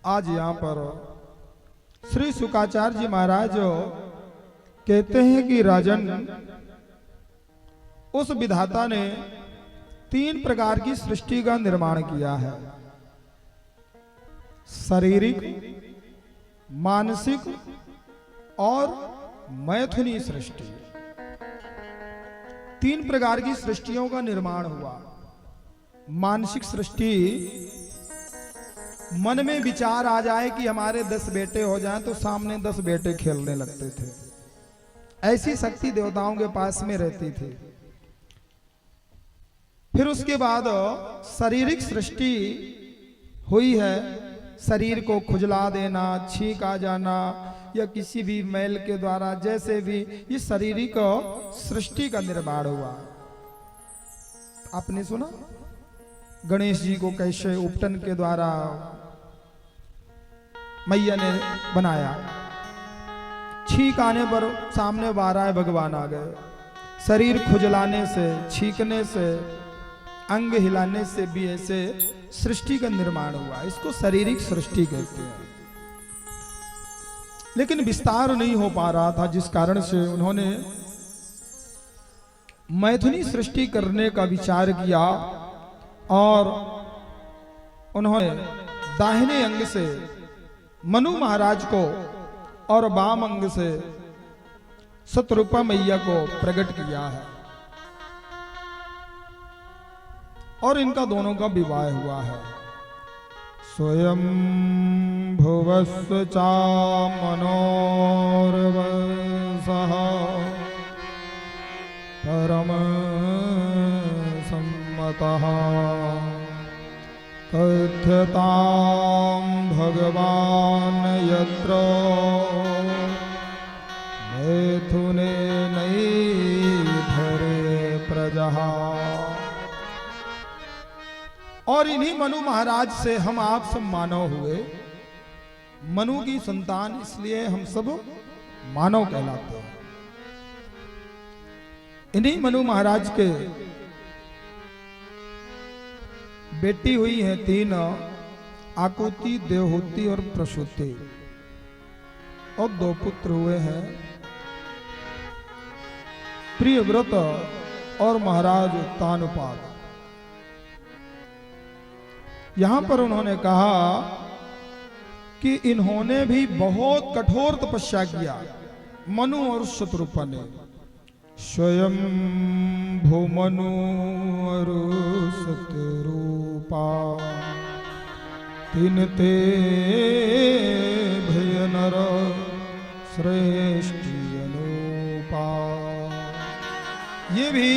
आज यहाँ पर श्री शुकाचार्य जी महाराज कहते हैं कि राजन, उस विधाता ने 3 प्रकार की सृष्टि का निर्माण किया है। शारीरिक, मानसिक और मैथुनी सृष्टि। 3 प्रकार की सृष्टियों का निर्माण हुआ। मानसिक सृष्टि, मन में विचार आ जाए कि हमारे 10 बेटे हो जाएं तो सामने 10 बेटे खेलने लगते थे। ऐसी शक्ति देवताओं के पास में रहती थी। फिर उसके बाद शारीरिक सृष्टि हुई है। शरीर को खुजला देना, छींक आ जाना या किसी भी मैल के द्वारा, जैसे भी ये शारीरिक सृष्टि का निर्माण हुआ। आपने सुना गणेश जी को कैसे उपटन के द्वारा मैया ने बनाया। छींक आने पर सामने 12 भगवान आ गए। शरीर खुजलाने से, छींकने से, अंग हिलाने से भी ऐसे सृष्टि का निर्माण हुआ। इसको शारीरिक सृष्टि कहते हैं। लेकिन विस्तार नहीं हो पा रहा था, जिस कारण से उन्होंने मैथुनी सृष्टि करने का विचार किया और उन्होंने दाहिने अंग से मनु महाराज को और वाम अंग से शतरूपा मैया को प्रकट किया है और इनका दोनों का विवाह हुआ है। स्वयं भुवस्व चा मनोर्वसः परम सम्मतः कथ्यतां भगवान यत्र मैथुने नैधरे प्रजः। और इन्हीं मनु महाराज से हम आप सब मानव हुए। मनु की संतान, इसलिए हम सब मानव कहलाते हैं। इन्हीं मनु महाराज के बेटी हुई हैं 3, आकुति, देवहूति और प्रसूति, और 2 पुत्र हुए हैं, प्रियव्रत और महाराज तानुपाद। यहां पर उन्होंने कहा कि इन्होंने भी बहुत कठोर तपस्या किया, मनु और शतरूपा ने। स्वयं भूमनु और शतरूपा तीन ते भय नर श्रेष्ठ अनुपा। ये भी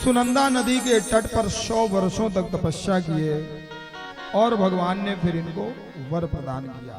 सुनंदा नदी के तट पर 100 वर्षों तक तपस्या किए और भगवान ने फिर इनको वर प्रदान किया।